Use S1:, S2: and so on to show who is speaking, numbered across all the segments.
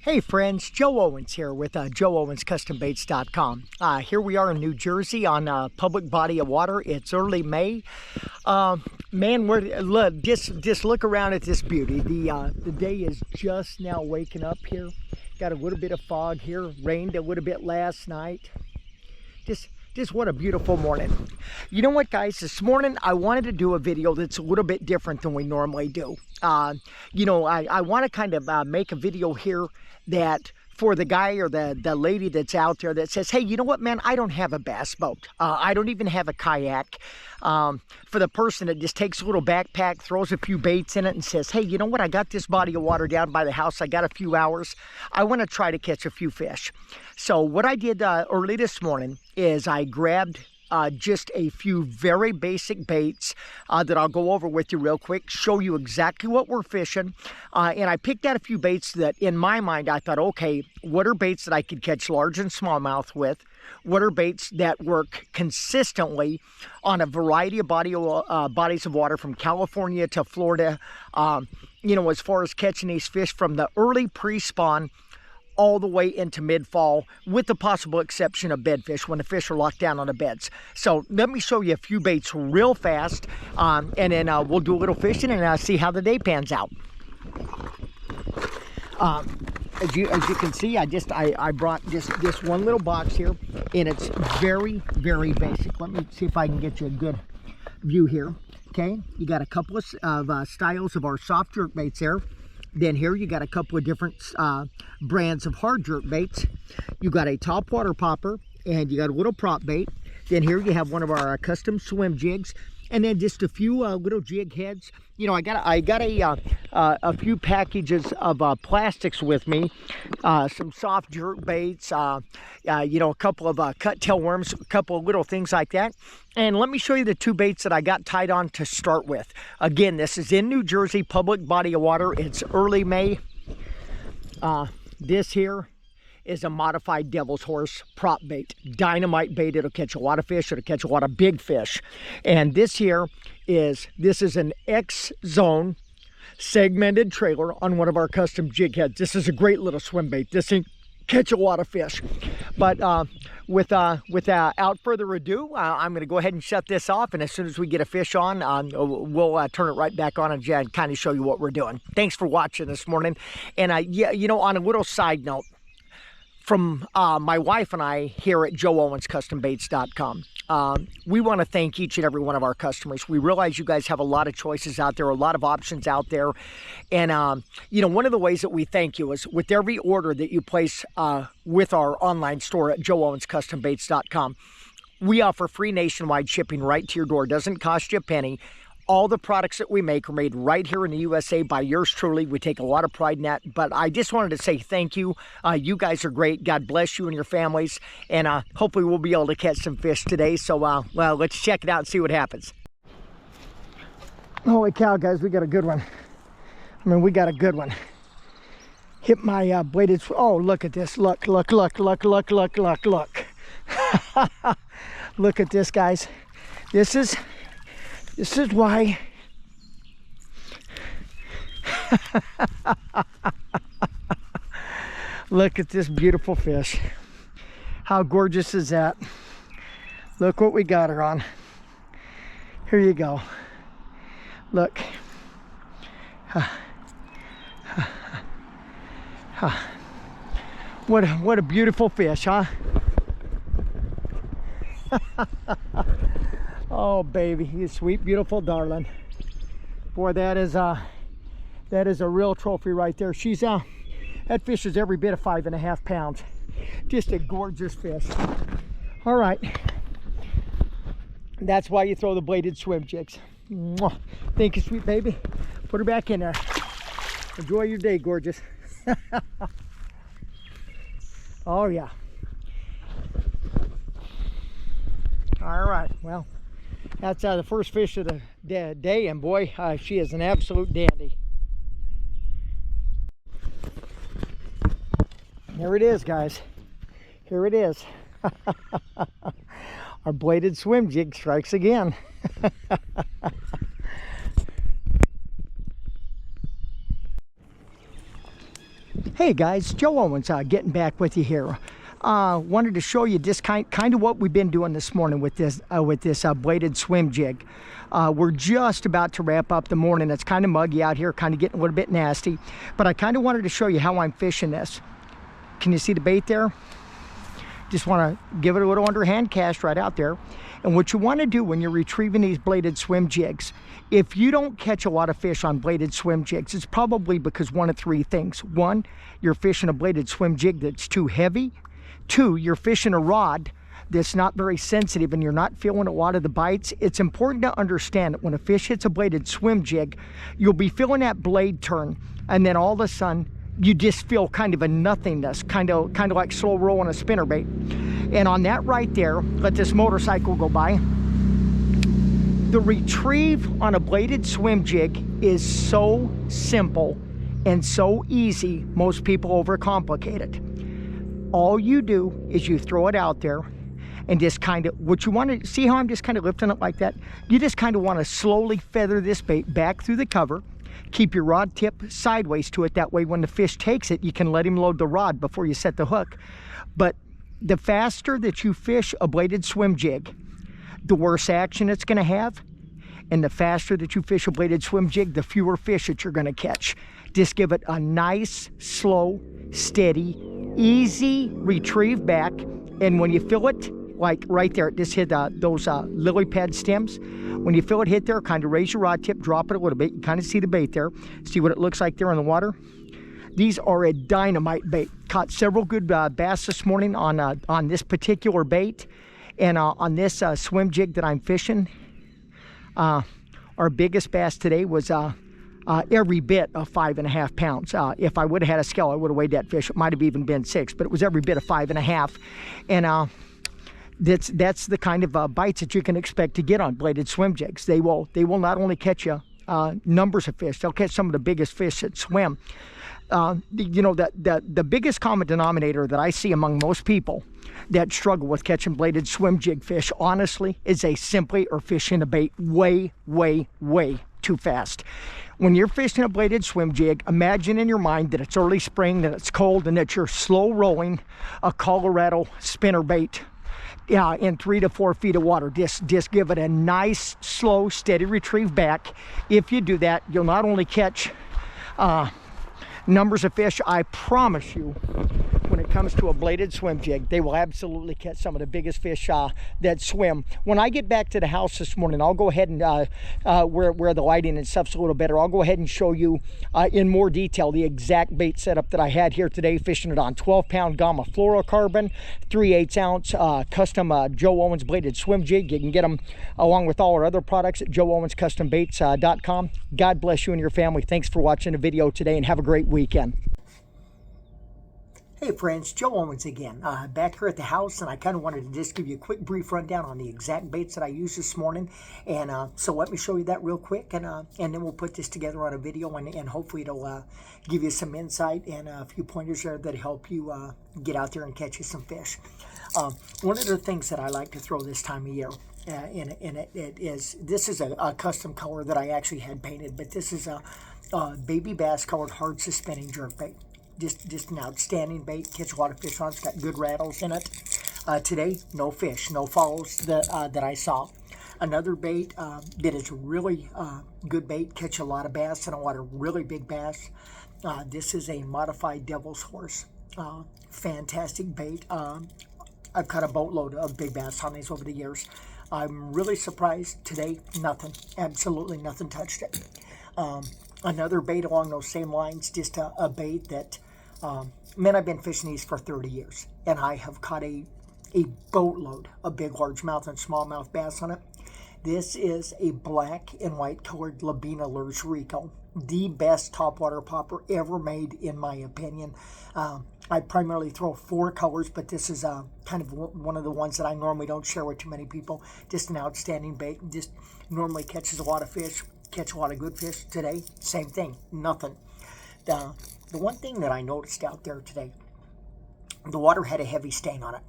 S1: Hey friends, Joe Owens here with JoeOwensCustomBaits.com. Here we are in New Jersey on a public body of water. It's early May. Man, just look around at this beauty. The day is just now waking up here. Got a little bit of fog here. Rained a little bit last night. Just what a beautiful morning. You know what, guys? This morning I wanted to do a video that's a little bit different than we normally do. I want to kind of make a video here that for the guy or the lady that's out there that says, hey, you know what, man, I don't have a bass boat. I don't even have a kayak. For the person that just takes a little backpack, throws a few baits in it and says, hey, you know what, I got this body of water down by the house. I got a few hours. I want to try to catch a few fish. So what I did early this morning is I grabbed just a few very basic baits that I'll go over with you real quick, show you exactly what we're fishing. And I picked out a few baits that in my mind I thought, okay, what are baits that I could catch large and smallmouth with? What are baits that work consistently on a variety of bodies of water from California to Florida, as far as catching these fish from the early pre-spawn all the way into mid-fall, with the possible exception of bedfish when the fish are locked down on the beds. So let me show you a few baits real fast, and then we'll do a little fishing and see how the day pans out. As you can see, I brought just this one little box here, and it's very, very basic. Let me see if I can get you a good view here. Okay, you got a couple of styles of our soft jerk baits there. Then here you got a couple of different brands of hard jerk baits. You got a top water popper, and you got a little prop bait. Then here you have one of our custom swim jigs, and then just a few little jig heads. I got a few packages of plastics with me, some soft jerk baits, a couple of cut tail worms, a couple of little things like that. And let me show you the two baits that I got tied on to start with. Again, this is in New Jersey, public body of water. It's early May. This here is a modified devil's horse prop bait, dynamite bait. It'll catch a lot of fish. It'll catch a lot of big fish. And this is an X Zone segmented trailer on one of our custom jig heads. This is a great little swim bait. This thing catch a lot of fish. But without further ado, I'm going to go ahead and shut this off, and as soon as we get a fish on, we'll turn it right back on and kind of show you what we're doing. Thanks for watching this morning. And on a little side note, from my wife and I here at JoeOwensCustomBaits.com. We want to thank each and every one of our customers. We realize you guys have a lot of choices out there, a lot of options out there. And, one of the ways that we thank you is with every order that you place with our online store at JoeOwensCustomBaits.com, we offer free nationwide shipping right to your door. It doesn't cost you a penny. All the products that we make are made right here in the USA by yours truly. We take a lot of pride in that. But I just wanted to say thank you. You guys are great. God bless you and your families. And hopefully we'll be able to catch some fish today. So, let's check it out and see what happens. Holy cow, guys, we got a good one. We got a good one. Hit my bladed... Oh, look at this. Look. Look at this, guys. This is why look at this beautiful fish. How gorgeous is that? Look what we got her on. Here you go. Look. What a beautiful fish, huh? Oh baby, you sweet beautiful darling. Boy, that is a real trophy right there. She's that fish is every bit of 5.5 pounds. Just a gorgeous fish. All right, that's why you throw the bladed swim jigs. Mwah. Thank you, sweet baby. Put her back in there. Enjoy your day, gorgeous. Oh yeah. All right, well, that's the first fish of the day, and boy, she is an absolute dandy. Here it is, guys. Here it is. Our bladed swim jig strikes again. Hey guys, Joe Owens getting back with you here. Wanted to show you just kind of what we've been doing this morning with this bladed swim jig. We're just about to wrap up the morning. It's kind of muggy out here, kind of getting a little bit nasty, but I kind of wanted to show you how I'm fishing this. Can you see the bait there? Just want to give it a little underhand cast right out there. And what you want to do when you're retrieving these bladed swim jigs, if you don't catch a lot of fish on bladed swim jigs, it's probably because one of three things. One, you're fishing a bladed swim jig that's too heavy. Two, you're fishing a rod that's not very sensitive and you're not feeling a lot of the bites. It's important to understand that when a fish hits a bladed swim jig, you'll be feeling that blade turn, and then all of a sudden you just feel kind of a nothingness, kind of like slow rolling a spinnerbait. And on that right there, let this motorcycle go by. The retrieve on a bladed swim jig is so simple and so easy, most people overcomplicate it. All you do is you throw it out there and just kind of, what you want to see how I'm just kind of lifting it like that? You just kind of want to slowly feather this bait back through the cover. Keep your rod tip sideways to it. That way when the fish takes it, you can let him load the rod before you set the hook. But the faster that you fish a bladed swim jig, the worse action it's going to have. And the faster that you fish a bladed swim jig, the fewer fish that you're going to catch. Just give it a nice, slow, steady, easy retrieve back. And when you feel it, like right there, just hit those lily pad stems. When you feel it hit there, kind of raise your rod tip, drop it a little bit. You kind of see the bait there. See what it looks like there in the water? These are a dynamite bait. Caught several good bass this morning on this particular bait. And on this swim jig that I'm fishing, our biggest bass today was every bit of 5.5 pounds. If I would have had a scale, I would have weighed that fish. It might have even been 6, but it was every bit of 5.5. And that's the kind of bites that you can expect to get on bladed swim jigs. They will not only catch you numbers of fish, they'll catch some of the biggest fish that swim. You know, the biggest common denominator that I see among most people that struggle with catching bladed swim jig fish, honestly, is they simply are fishing the bait way, way, way too fast. When you're fishing a bladed swim jig, imagine in your mind that it's early spring, that it's cold, and that you're slow rolling a Colorado spinnerbait in 3 to 4 feet of water. Just give it a nice, slow, steady retrieve back. If you do that, you'll not only catch numbers of fish, I promise you, when it comes to a bladed swim jig, they will absolutely catch some of the biggest fish that swim. When I get back to the house this morning, I'll go ahead and, where the lighting and stuff's a little better, I'll go ahead and show you in more detail the exact bait setup that I had here today, fishing it on 12-pound Gamma fluorocarbon, 3/8 ounce custom Joe Owens bladed swim jig. You can get them along with all our other products at joeowenscustombaits.com. God bless you and your family. Thanks for watching the video today, and have a great weekend. Hey friends, Joe Owens again, back here at the house, and I kind of wanted to just give you a quick brief rundown on the exact baits that I used this morning, and so let me show you that real quick, and then we'll put this together on a video, and hopefully it'll give you some insight and a few pointers there that help you get out there and catch you some fish. One of the things that I like to throw this time of year, this is a custom color that I actually had painted, but this is a baby bass colored hard suspending jerkbait. Just an outstanding bait. Catch a lot of fish on it. It's got good rattles in it. Today, no fish, no falls that I saw. Another bait that is really good bait. Catch a lot of bass and a lot of really big bass. This is a modified devil's horse. Fantastic bait. I've caught a boatload of big bass on these over the years. I'm really surprised today. Nothing. Absolutely nothing touched it. Another bait along those same lines. Just a bait that... man, I've been fishing these for 30 years, and I have caught a boatload of big largemouth and smallmouth bass on it. This is a black and white colored Labina Lures Rico, the best topwater popper ever made, in my opinion. I primarily throw 4 colors, but this is kind of one of the ones that I normally don't share with too many people. Just an outstanding bait. Just normally catches a lot of fish, catch a lot of good fish. Today, same thing, nothing. The one thing that I noticed out there today, the water had a heavy stain on it.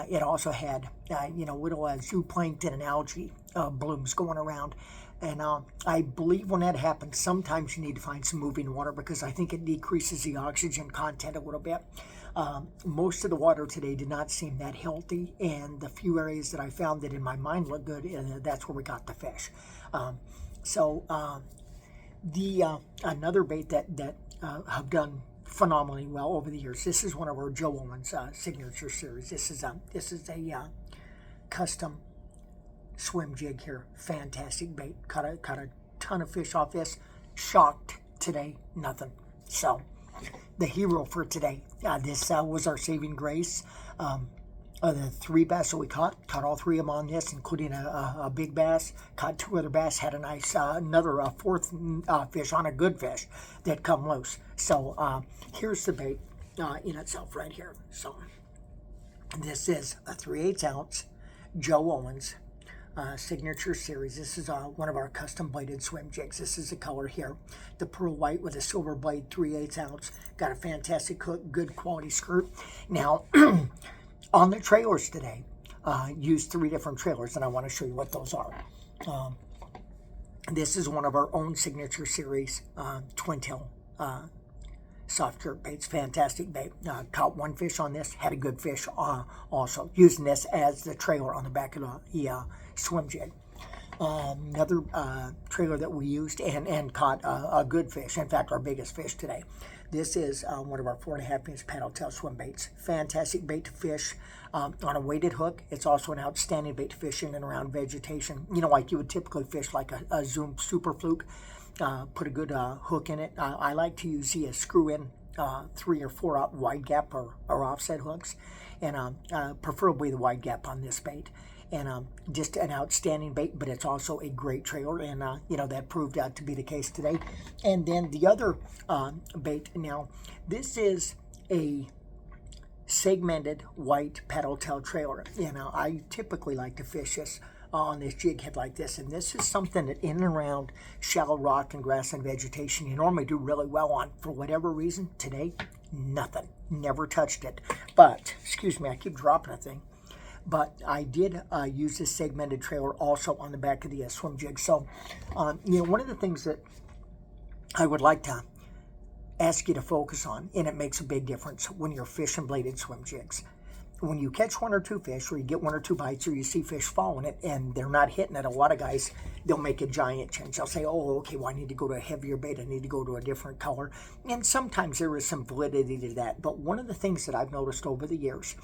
S1: It also had, little zooplankton and algae blooms going around. And I believe when that happens, sometimes you need to find some moving water because I think it decreases the oxygen content a little bit. Most of the water today did not seem that healthy, and the few areas that I found that in my mind looked good, that's where we got the fish. Another bait that have done phenomenally well over the years. This is one of our Joe Owens signature series. This is a custom swim jig here. Fantastic bait. Caught a ton of fish off this. Shocked today, nothing. So the hero for today. This was our saving grace. The 3 bass that we caught all 3 of them on this, including a big bass. Caught 2 other bass. Had a nice another 4th fish on a good fish that come loose. So here's the bait in itself right here. So this is a 3/8 ounce Joe Owens signature series. This is one of our custom bladed swim jigs. This is the color here, the pearl white with a silver blade, 3/8 ounce. Got a fantastic hook, good quality skirt. Now on the trailers today, used 3 different trailers, and I want to show you what those are. This is one of our own signature series twin tail soft jerk baits. Fantastic bait. Caught 1 fish on this, had a good fish also, using this as the trailer on the back of the swim jig. Another trailer that we used and caught a good fish, in fact our biggest fish today. This is one of our 4.5-inch paddle tail swim baits. Fantastic bait to fish on a weighted hook. It's also an outstanding bait to fish in and around vegetation. You know, like you would typically fish like a Zoom Super Fluke. Put a good hook in it. I like to use the screw-in 3 or 4 out wide gap or offset hooks, and preferably the wide gap on this bait. And just an outstanding bait, but it's also a great trailer, and you know, that proved out to be the case today. And then the other bait, now this is a segmented white paddle tail trailer. You know, I typically like to fish this on this jig head like this, and this is something that in and around shallow rock and grass and vegetation you normally do really well on. For whatever reason today, nothing, never touched it. But excuse me, I keep dropping a thing. But I did use this segmented trailer also on the back of the swim jig. So, you know, one of the things that I would like to ask you to focus on, and it makes a big difference when you're fishing bladed swim jigs. When you catch 1 or 2 fish, or you get 1 or 2 bites, or you see fish following it, and they're not hitting it, a lot of guys, they'll make a giant change. They'll say, oh, okay, well, I need to go to a heavier bait. I need to go to a different color. And sometimes there is some validity to that. But one of the things that I've noticed over the years,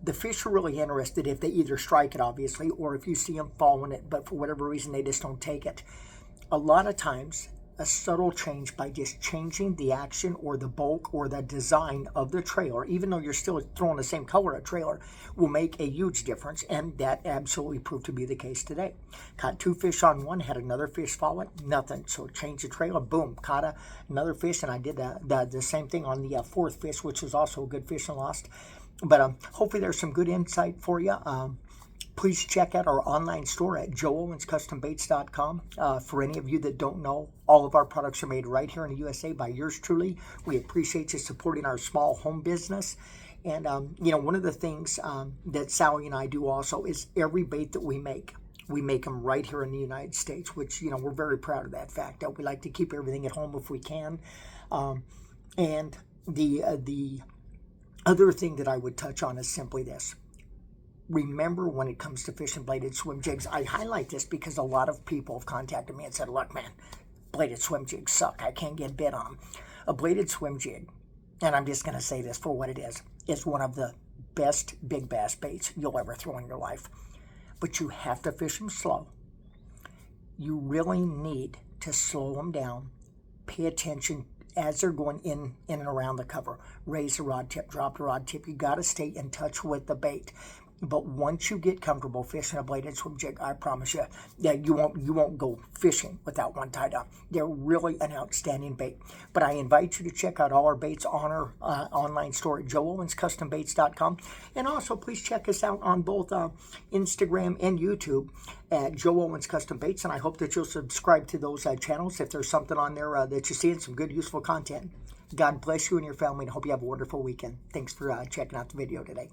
S1: the fish are really interested if they either strike it, obviously, or if you see them following it, but for whatever reason, they just don't take it. A lot of times, a subtle change by just changing the action or the bulk or the design of the trailer, even though you're still throwing the same color at trailer, will make a huge difference, and that absolutely proved to be the case today. Caught 2 fish on one, had another fish follow it, nothing. So changed the trailer, boom, caught another fish, and I did the same thing on the 4th fish, which was also a good fish and lost. But hopefully there's some good insight for you. Please check out our online store at joeowenscustombaits.com. For any of you that don't know, all of our products are made right here in the USA by yours truly. We appreciate you supporting our small home business. And, you know, one of the things that Sally and I do also is every bait that we make them right here in the United States, which, you know, we're very proud of that fact. We like to keep everything at home if we can. And the other thing that I would touch on is simply this. Remember, when it comes to fishing bladed swim jigs, I highlight this because a lot of people have contacted me and said, look, man, bladed swim jigs suck. I can't get bit on them. A bladed swim jig, and I'm just going to say this for what it is one of the best big bass baits you'll ever throw in your life. But you have to fish them slow. You really need to slow them down. Pay attention as they're going in and around the cover. Raise the rod tip, drop the rod tip. You got to stay in touch with the bait. But once you get comfortable fishing a bladed swim jig, I promise you that you won't go fishing without one tied up. They're really an outstanding bait. But I invite you to check out all our baits on our online store at joeowenscustombaits.com. And also, please check us out on both Instagram and YouTube at Joe Owens Custom Baits. And I hope that you'll subscribe to those channels if there's something on there that you see and some good, useful content. God bless you and your family, and hope you have a wonderful weekend. Thanks for checking out the video today.